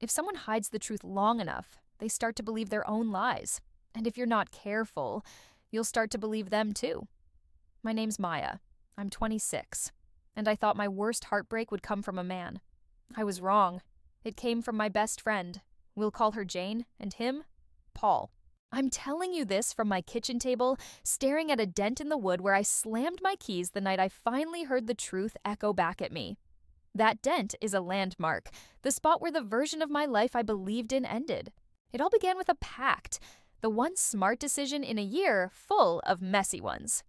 If someone hides the truth long enough, they start to believe their own lies. And if you're not careful, you'll start to believe them too. My name's Maya. I'm 26. And I thought my worst heartbreak would come from a man. I was wrong. It came from my best friend. We'll call her Jane, and him, Paul. I'm telling you this from my kitchen table, staring at a dent in the wood where I slammed my keys the night I finally heard the truth echo back at me. That dent is a landmark, the spot where the version of my life I believed in ended. It all began with a pact, the one smart decision in a year full of messy ones.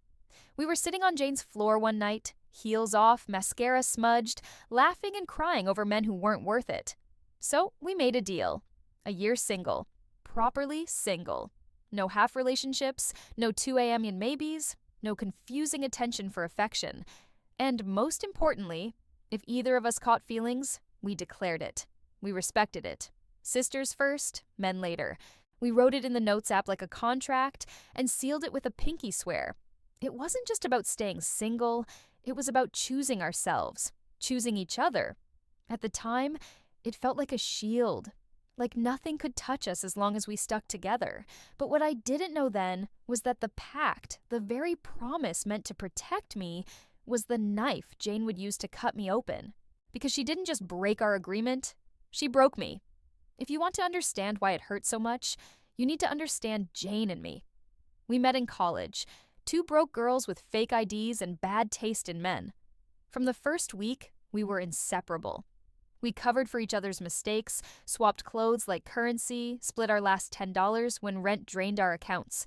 We were sitting on Jane's floor one night, heels off, mascara smudged, laughing and crying over men who weren't worth it. So we made a deal. A year single. Properly single. No half relationships, no 2 a.m. and maybes, no confusing attention for affection. And most importantly, if either of us caught feelings, we declared it. We respected it. Sisters first, men later. We wrote it in the notes app like a contract and sealed it with a pinky swear. It wasn't just about staying single, it was about choosing ourselves, choosing each other. At the time, it felt like a shield, like nothing could touch us as long as we stuck together. But what I didn't know then was that the pact, the very promise meant to protect me, was the knife Jane would use to cut me open. Because she didn't just break our agreement, she broke me. If you want to understand why it hurt so much, you need to understand Jane and me. We met in college, two broke girls with fake IDs and bad taste in men. From the first week, we were inseparable. We covered for each other's mistakes, swapped clothes like currency, split our last $10 when rent drained our accounts.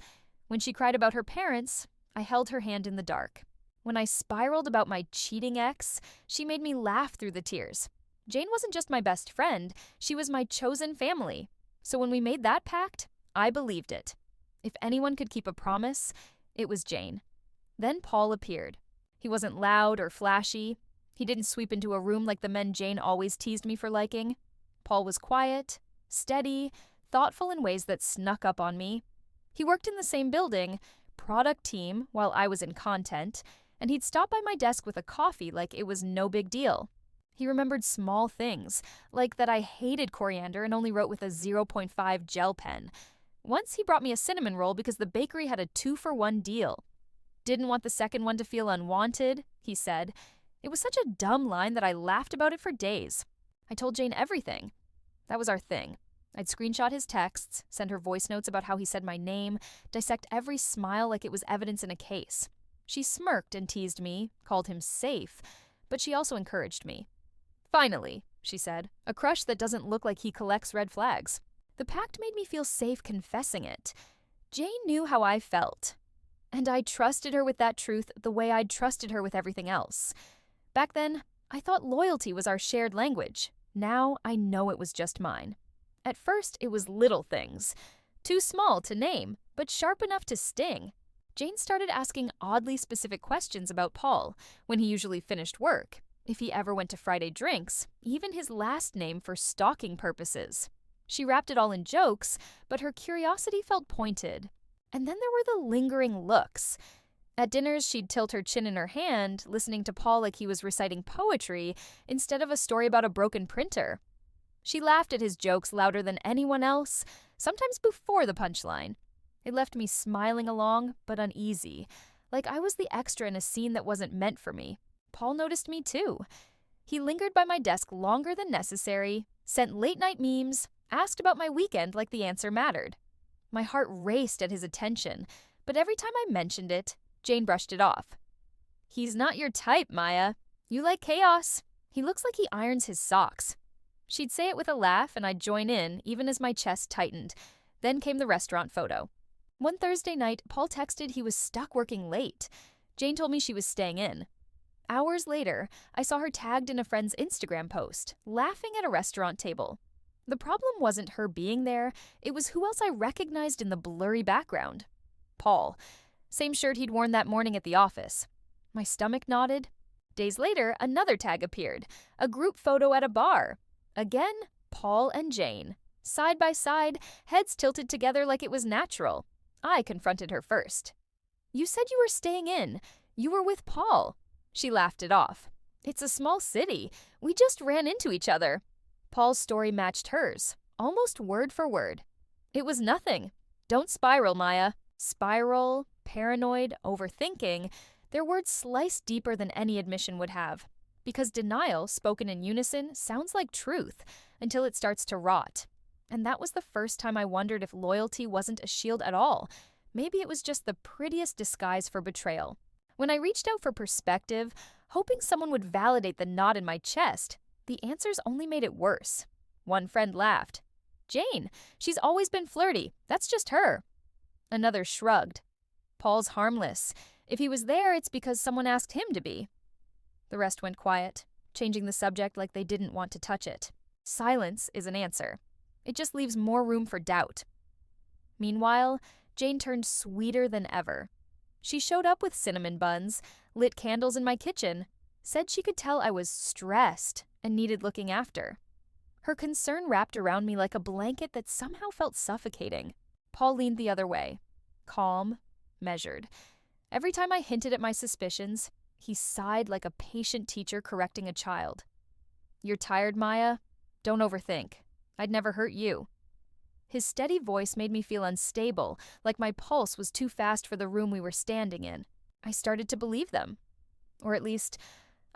When she cried about her parents, I held her hand in the dark. When I spiraled about my cheating ex, she made me laugh through the tears. Jane wasn't just my best friend, she was my chosen family. So when we made that pact, I believed it. If anyone could keep a promise, it was Jane. Then Paul appeared. He wasn't loud or flashy. He didn't sweep into a room like the men Jane always teased me for liking. Paul was quiet, steady, thoughtful in ways that snuck up on me. He worked in the same building, product team, while I was in content, and he'd stop by my desk with a coffee like it was no big deal. He remembered small things, like that I hated coriander and only wrote with a 0.5 gel pen. Once he brought me a cinnamon roll because the bakery had a 2-for-1 deal. Didn't want the second one to feel unwanted, he said. It was such a dumb line that I laughed about it for days. I told Jane everything. That was our thing. I'd screenshot his texts, send her voice notes about how he said my name, dissect every smile like it was evidence in a case. She smirked and teased me, called him safe, but she also encouraged me. Finally, she said, a crush that doesn't look like he collects red flags. The pact made me feel safe confessing it. Jane knew how I felt. And I trusted her with that truth the way I'd trusted her with everything else. Back then, I thought loyalty was our shared language. Now I know it was just mine. At first, it was little things. Too small to name, but sharp enough to sting. Jane started asking oddly specific questions about Paul, when he usually finished work, if he ever went to Friday drinks, even his last name for stalking purposes. She wrapped it all in jokes, but her curiosity felt pointed. And then there were the lingering looks. At dinners, she'd tilt her chin in her hand, listening to Paul like he was reciting poetry instead of a story about a broken printer. She laughed at his jokes louder than anyone else, sometimes before the punchline. It left me smiling along, but uneasy, like I was the extra in a scene that wasn't meant for me. Paul noticed me too. He lingered by my desk longer than necessary, sent late-night memes, asked about my weekend like the answer mattered. My heart raced at his attention, but every time I mentioned it, Jane brushed it off. He's not your type, Maya. You like chaos. He looks like he irons his socks. She'd say it with a laugh, and I'd join in, even as my chest tightened. Then came the restaurant photo. One Thursday night, Paul texted he was stuck working late. Jane told me she was staying in. Hours later, I saw her tagged in a friend's Instagram post, laughing at a restaurant table. The problem wasn't her being there, it was who else I recognized in the blurry background. Paul. Same shirt he'd worn that morning at the office. My stomach knotted. Days later, another tag appeared, a group photo at a bar. Again, Paul and Jane. Side by side, heads tilted together like it was natural. I confronted her first. You said you were staying in. You were with Paul. She laughed it off. It's a small city. We just ran into each other. Paul's story matched hers, almost word for word. It was nothing. Don't spiral, Maya. Spiral, paranoid, overthinking, their words slice deeper than any admission would have. Because denial, spoken in unison, sounds like truth until it starts to rot. And that was the first time I wondered if loyalty wasn't a shield at all. Maybe it was just the prettiest disguise for betrayal. When I reached out for perspective, hoping someone would validate the knot in my chest, the answers only made it worse. One friend laughed. Jane, she's always been flirty. That's just her. Another shrugged. Paul's harmless. If he was there, it's because someone asked him to be. The rest went quiet, changing the subject like they didn't want to touch it. Silence is an answer. It just leaves more room for doubt. Meanwhile, Jane turned sweeter than ever. She showed up with cinnamon buns, lit candles in my kitchen, said she could tell I was stressed and needed looking after. Her concern wrapped around me like a blanket that somehow felt suffocating. Paul leaned the other way, calm, measured. Every time I hinted at my suspicions, he sighed like a patient teacher correcting a child. You're tired, Maya? Don't overthink. I'd never hurt you. His steady voice made me feel unstable, like my pulse was too fast for the room we were standing in. I started to believe them. Or at least,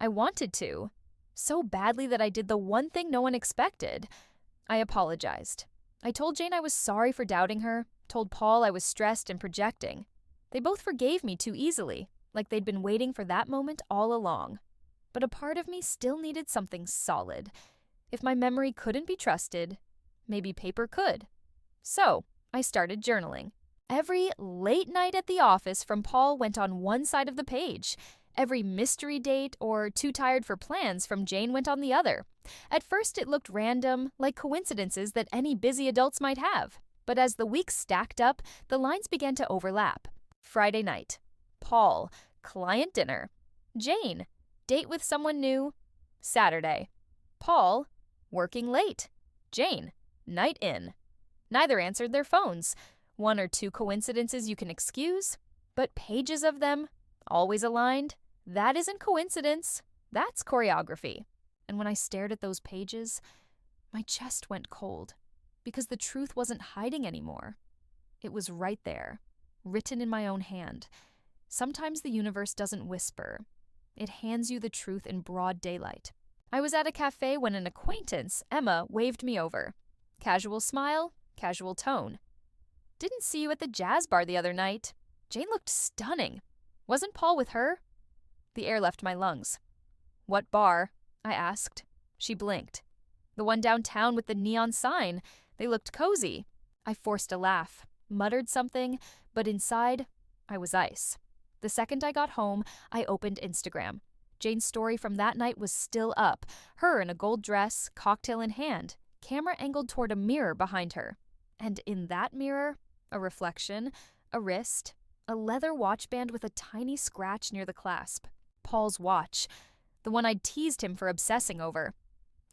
I wanted to. So badly that I did the one thing no one expected. I apologized. I told Jane I was sorry for doubting her, told Paul I was stressed and projecting. They both forgave me too easily, like they'd been waiting for that moment all along. But a part of me still needed something solid. If my memory couldn't be trusted, maybe paper could. So, I started journaling. Every late night at the office from Paul went on one side of the page. Every mystery date or too tired for plans from Jane went on the other. At first it looked random, like coincidences that any busy adults might have. But as the weeks stacked up, the lines began to overlap. Friday night. Paul, client dinner. Jane, date with someone new. Saturday. Paul, working late. Jane, night in. Neither answered their phones. One or two coincidences you can excuse, but pages of them, always aligned, that isn't coincidence. That's choreography. And when I stared at those pages, my chest went cold, because the truth wasn't hiding anymore. It was right there, written in my own hand. Sometimes the universe doesn't whisper. It hands you the truth in broad daylight. I was at a cafe when an acquaintance, Emma, waved me over. Casual smile, casual tone. Didn't see you at the jazz bar the other night. Jane looked stunning. Wasn't Paul with her? The air left my lungs. What bar? I asked. She blinked. The one downtown with the neon sign. They looked cozy. I forced a laugh, muttered something, but inside, I was ice. The second I got home, I opened Instagram. Jane's story from that night was still up. Her in a gold dress, cocktail in hand, camera angled toward a mirror behind her. And in that mirror, a reflection, a wrist, a leather watch band with a tiny scratch near the clasp. Paul's watch, the one I'd teased him for obsessing over.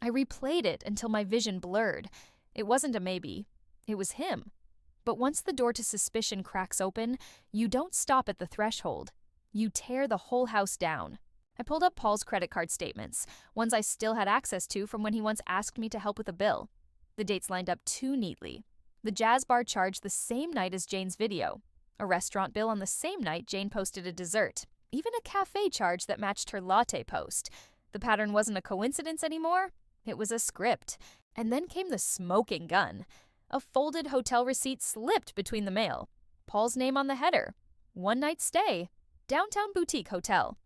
I replayed it until my vision blurred. It wasn't a maybe. It was him. But once the door to suspicion cracks open, you don't stop at the threshold. You tear the whole house down. I pulled up Paul's credit card statements, ones I still had access to from when he once asked me to help with a bill. The dates lined up too neatly. The jazz bar charged the same night as Jane's video. A restaurant bill on the same night Jane posted a dessert. Even a cafe charge that matched her latte post. The pattern wasn't a coincidence anymore. It was a script. And then came the smoking gun. A folded hotel receipt slipped between the mail. Paul's name on the header. One night stay. Downtown boutique hotel.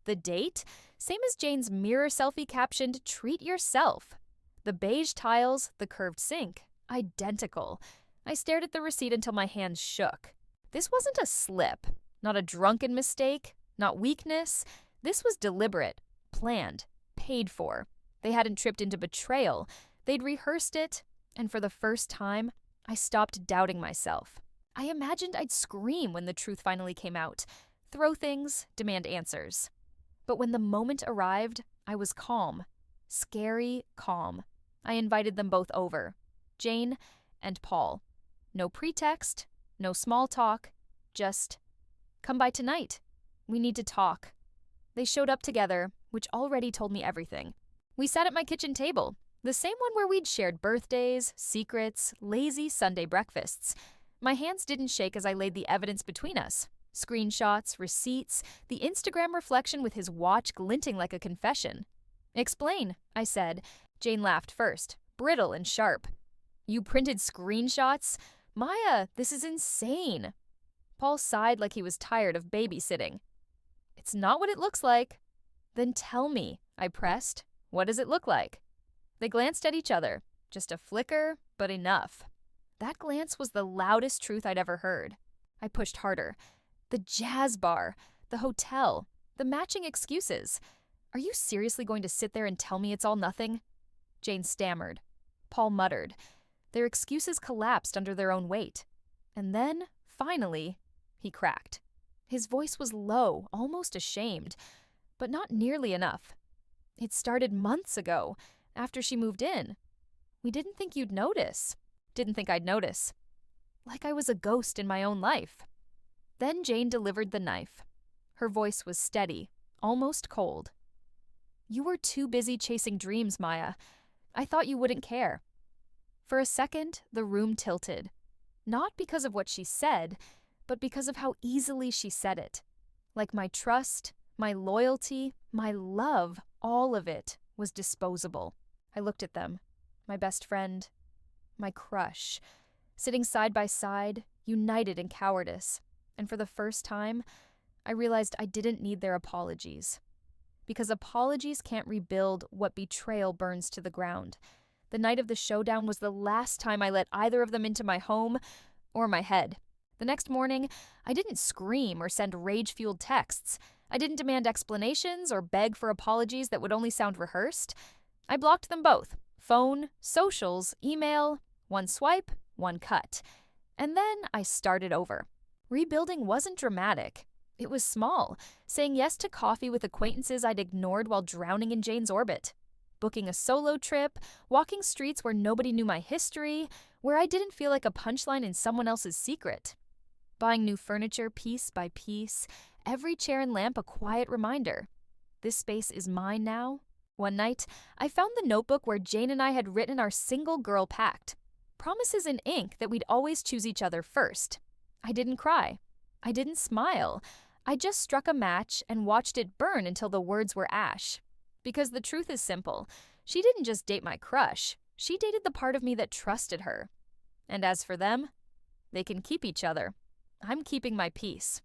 The date? Same as Jane's mirror selfie captioned, "Treat yourself." The beige tiles, the curved sink. Identical. I stared at the receipt until my hands shook. This wasn't a slip. Not a drunken mistake. Not weakness. This was deliberate. Planned. Paid for. They hadn't tripped into betrayal. They'd rehearsed it. And for the first time, I stopped doubting myself. I imagined I'd scream when the truth finally came out. Throw things, demand answers. But when the moment arrived, I was calm. Scary calm. I invited them both over. Jane and Paul. No pretext, no small talk, just, "Come by tonight. We need to talk." They showed up together, which already told me everything. We sat at my kitchen table. The same one where we'd shared birthdays, secrets, lazy Sunday breakfasts. My hands didn't shake as I laid the evidence between us. Screenshots, receipts, the Instagram reflection with his watch glinting like a confession. "Explain," I said. Jane laughed first, brittle and sharp. "You printed screenshots? Maya, this is insane." Paul sighed like he was tired of babysitting. "It's not what it looks like." "Then tell me," I pressed. "What does it look like?" They glanced at each other. Just a flicker, but enough. That glance was the loudest truth I'd ever heard. I pushed harder. The jazz bar, the hotel, the matching excuses. "Are you seriously going to sit there and tell me it's all nothing?" Jane stammered. Paul muttered. Their excuses collapsed under their own weight. And then, finally, he cracked. His voice was low, almost ashamed, but not nearly enough. "It started months ago, after she moved in. We didn't think you'd notice. Didn't think I'd notice. Like I was a ghost in my own life." Then Jane delivered the knife. Her voice was steady, almost cold. "You were too busy chasing dreams, Maya. I thought you wouldn't care." For a second, the room tilted. Not because of what she said, but because of how easily she said it. Like my trust, my loyalty, my love, all of it was disposable. I looked at them, my best friend, my crush, sitting side by side, united in cowardice. And for the first time, I realized I didn't need their apologies. Because apologies can't rebuild what betrayal burns to the ground. The night of the showdown was the last time I let either of them into my home or my head. The next morning, I didn't scream or send rage-fueled texts. I didn't demand explanations or beg for apologies that would only sound rehearsed. I blocked them both. Phone, socials, email, one swipe, one cut. And then I started over. Rebuilding wasn't dramatic. It was small, saying yes to coffee with acquaintances I'd ignored while drowning in Jane's orbit. Booking a solo trip, walking streets where nobody knew my history, where I didn't feel like a punchline in someone else's secret. Buying new furniture piece by piece, every chair and lamp a quiet reminder. This space is mine now. One night, I found the notebook where Jane and I had written our single girl pact. Promises in ink that we'd always choose each other first. I didn't cry. I didn't smile. I just struck a match and watched it burn until the words were ash. Because the truth is simple. She didn't just date my crush. She dated the part of me that trusted her. And as for them, they can keep each other. I'm keeping my peace.